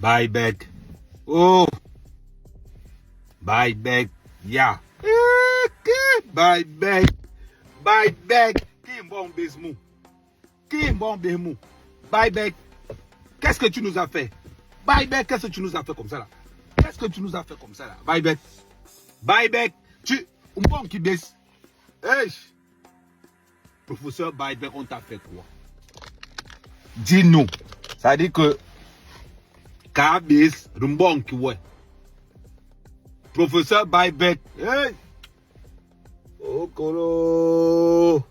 Bye back. Oh. Bye back. Yeah. Bye back. Bye back. Qui est bon Besmou? Qui est bon Besmou? Bye back. Qu'est-ce que tu nous as fait? Bye back. Qu'est-ce que tu nous as fait comme ça là? Qu'est-ce que tu nous as fait comme ça là? Bye back. Bye back. Tu. Un bon qui baisse. Hey. Professeur Bye back, on t'a fait quoi? Dis-nous. Ça veut dire que. Kabis, Rumbon qui ouais. Professeur Bye back. Hey. Oh Kolo.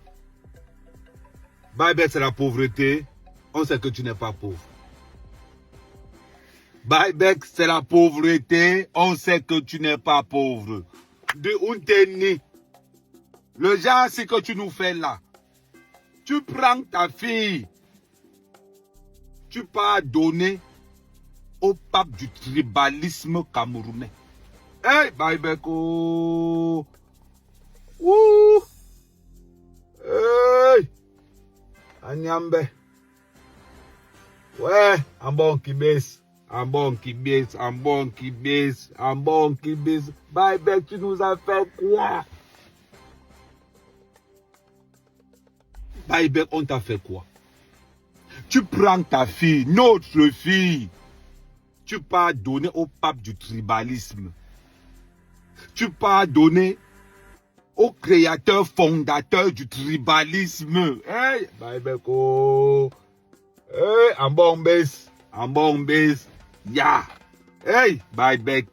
Bye back, c'est la pauvreté. On sait que tu n'es pas pauvre. Bye back, c'est la pauvreté. On sait que tu n'es pas pauvre. De où t'es né? Le genre, c'est que tu nous fais là. Tu prends ta fille. Tu pars donner au pape du tribalisme camerounais. Hey, bye back. Oh. Ouh. Hey. Anyambe. Ouais, un bon qui baisse. Un bon qui baisse, un bon qui baisse, un bon qui baisse. Bye back, tu nous as fait quoi? Bye back, on t'a fait quoi? Tu prends ta fille, notre fille. Tu pars donner au pape du tribalisme. Tu pars donner au créateur fondateur du tribalisme. Hey, bye back, oh. Hey, un bon baisse, un bon baisse. Yeah. Hey, bye back.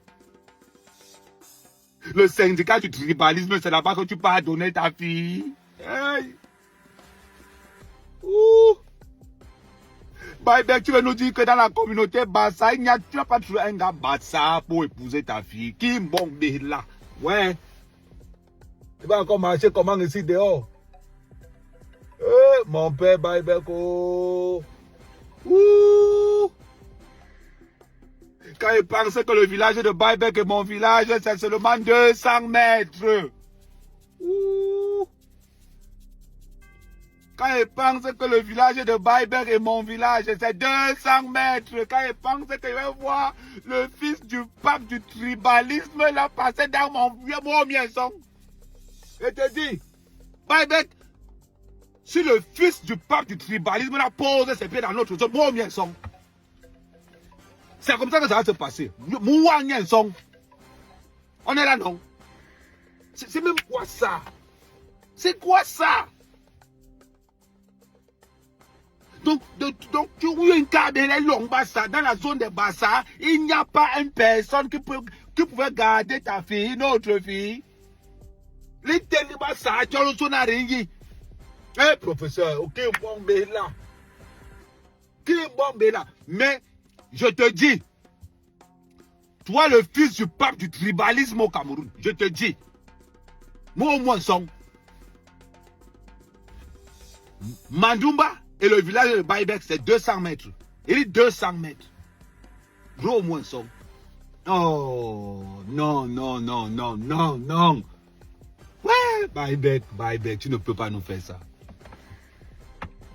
Le syndicat du tribalisme, c'est là-bas que tu pars donner ta fille. Hey. Ouh. Bye back, tu veux nous dire que dans la communauté Bassa, tu n'as pas trouvé un gars Bassa pour épouser ta fille. Qui bombe là? Ouais. Tu vas encore marcher comment ici dehors? Mon père, bye back. Oh. Ouh. Quand il pense que le village de Buyback est mon village, c'est seulement 200 mètres. Ouh. Quand il pense que le village de Buyback est mon village, c'est 200 mètres. Quand il pense que je vais voir le fils du pape du tribalisme là passer dans mon maison. Je te dis, Buyback, si le fils du pape du tribalisme là pose ses pieds dans notre zone, mon maison. C'est comme ça que ça va se passer. On est là, non? C'est même quoi ça? C'est quoi ça? Donc tu vois un cas de long Bassa, dans la zone de Bassa, il n'y a pas une personne qui pouvait garder ta fille, notre fille. Les tellement ça, tu as le son à rien. Eh, professeur, ok, bombe là. Qui bombe là? Mais, je te dis, toi le fils du pape du tribalisme au Cameroun, je te dis, moi au moins son, Mandumba et le village de Buyback, c'est 200 mètres. Il dit 200 mètres. Gros au moins son. Oh, non, non, non, non, non, non. Ouais, Buyback, tu ne peux pas nous faire ça.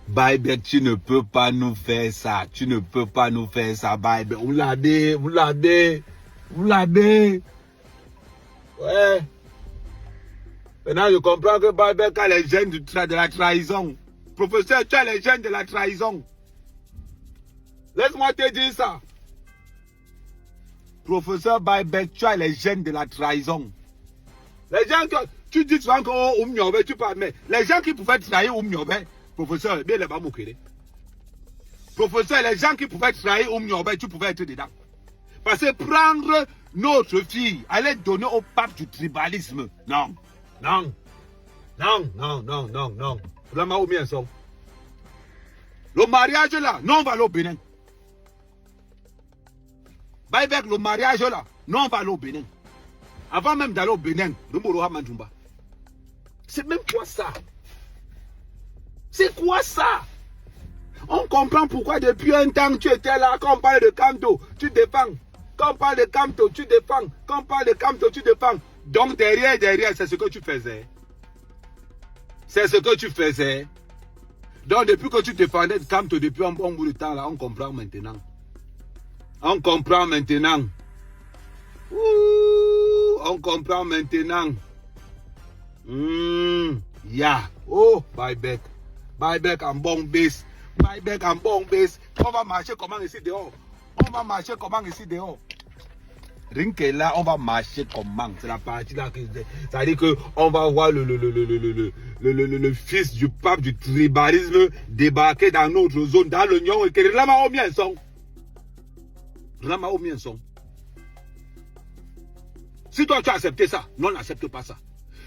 Buyback, tu ne peux pas nous faire ça. Tu ne peux pas nous faire ça, Buyback. Vous l'avez. Ouais. Maintenant, je comprends que Buyback a les gènes de la trahison. Professeur, tu as les gènes de la trahison. Laisse-moi te dire ça. Professeur Buyback, tu as les gènes de la trahison. Les gens que tu dis souvent que tu parles, mais les gens qui pouvaient trahir professeur, bien les bamoukédés. Professeur, les gens qui pouvaient trahir tu pouvais être dedans. Parce que prendre notre fille, aller donner au pape du tribalisme, non. Le mariage là, non, on va aller au Bénin. Buyback, le mariage là, non, on va aller au Bénin. Avant même d'aller au Bénin, c'est même quoi ça? C'est quoi ça? On comprend pourquoi depuis un temps tu étais là. Quand on parle de Kamto, tu défends. Quand on parle de Kamto, tu défends. Quand on parle de Kamto, tu défends. Donc derrière, c'est ce que tu faisais. C'est ce que tu faisais. Donc depuis que tu défendais Kamto depuis un bon bout de temps, là, on comprend maintenant. On comprend maintenant. Ouh, on comprend maintenant. Yeah. Oh, buyback. Buyback en bon base. Buyback en bon base. On va marcher comment ici dehors? On va marcher comment ici dehors? Rien que là, on va marcher comment? C'est la partie là que ça veut dire qu'on va voir le fils du pape du tribalisme débarquer dans notre zone, dans l'Union, et que là, au mien son. Là, au mien son. Si toi tu as accepté ça, non, n'accepte pas ça.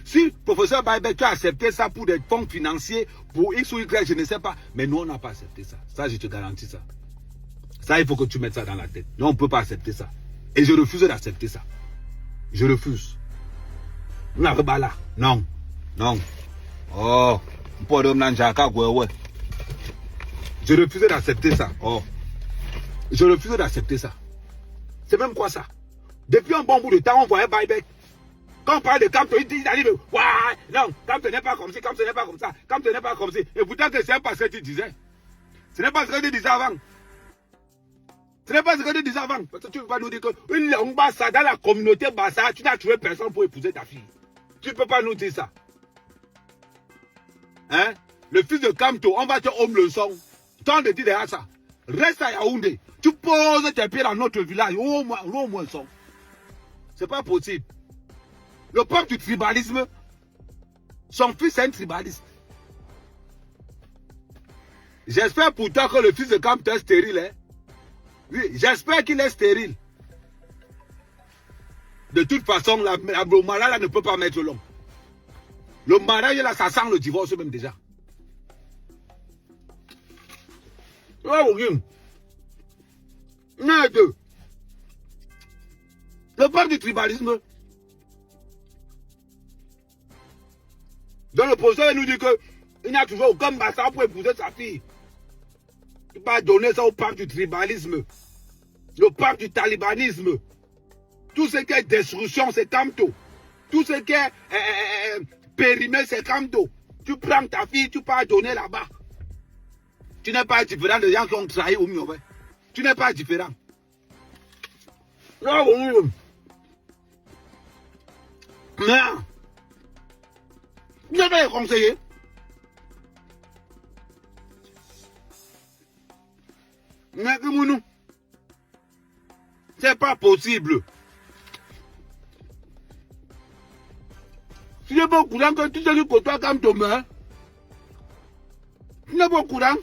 Si professeur Buyback, tu as accepté ça pour des fonds financiers, pour X ou Y, je ne sais pas. Mais nous, on n'a pas accepté ça. Ça, je te garantis ça. Ça, il faut que tu mettes ça dans la tête. Non, on ne peut pas accepter ça. Et je refuse d'accepter ça. Je refuse. Non. Non. Oh. Je refuse d'accepter ça. Oh. Je refuse d'accepter ça. C'est même quoi ça? Depuis un bon bout de temps, on voyait Buyback. Quand on parle de Camp, il dit, ouais, non, Camp n'est pas comme ci, Camp n'est pas comme ça, Camp n'est pas comme ci. Et pourtant, c'est pas ce que tu disais. Ce n'est pas ce que tu disais avant. Ce n'est pas ce que tu disais avant. Parce que tu ne peux pas nous dire que une langue bassa dans la communauté bassa, tu n'as trouvé personne pour épouser ta fille. Tu ne peux pas nous dire ça. Hein? Le fils de Kamto, on va te homme le son. Tant de dire derrière ça. Reste à Yaoundé. Tu poses tes pieds dans notre village. Au moins son. C'est pas possible. Le pape du tribalisme, son fils est un tribaliste. J'espère pourtant que le fils de Kamto est stérile. Hein? Oui, j'espère qu'il est stérile. De toute façon, le mariage là, ne peut pas mettre l'homme. Le mariage là, ça sent le divorce même déjà. Le pape du tribalisme. Donc le professeur nous dit qu'il n'y a toujours aucun bassa pour épouser sa fille. Il va donner ça au pape du tribalisme. Le pape du talibanisme. Tout ce qui est destruction, c'est Kamto. Tout ce qui est périmé, c'est Kamto. Tu prends ta fille, tu pars donner là-bas. Tu n'es pas différent des gens qui ont trahi au mieux. Tu n'es pas différent. Non. Vous avez conseillé. C'est pas possible. Tu n'es pas au courant que tu sais que toi comme ton meurt. Tu n'es pas au courant.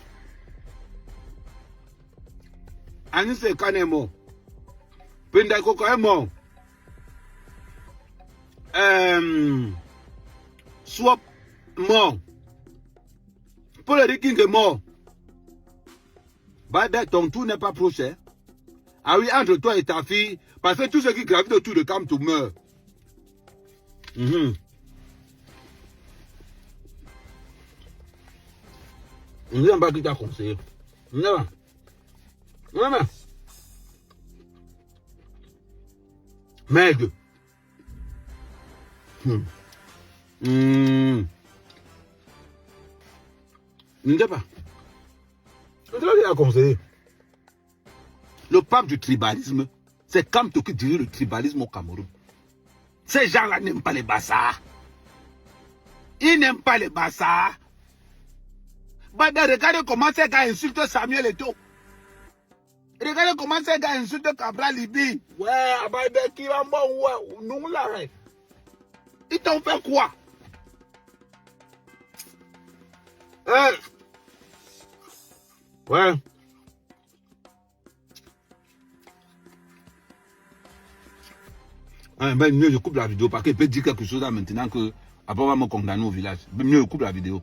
Anis Khan est mort. Pendakoko est mort. Swap mort. Paul Riking est mort. Buyback, ton tour n'est pas proche. Ah oui, entre toi et ta fille, parce que tous ceux qui gravitent autour de Kamto meurent. On ne sait pas qui t'a conseillé. Non. Merde. Je ne sais pas. Je te l'ai conseillé. Le pape du tribalisme, c'est Kamto qui dirige le tribalisme au Cameroun. Ces gens-là n'aiment pas les Bassa. Ils n'aiment pas les Bassa. Regardez comment ces gars insultent Samuel Eto'o. Regardez comment ces gars insultent Cabral Libi. Ouais, Buyback qui va mort, ouais, nous là. Ils t'ont fait quoi? Ouais. Ben, mieux je coupe la vidéo parce qu'il peut dire quelque chose là maintenant que après on va me condamner au village. Mieux je coupe la vidéo.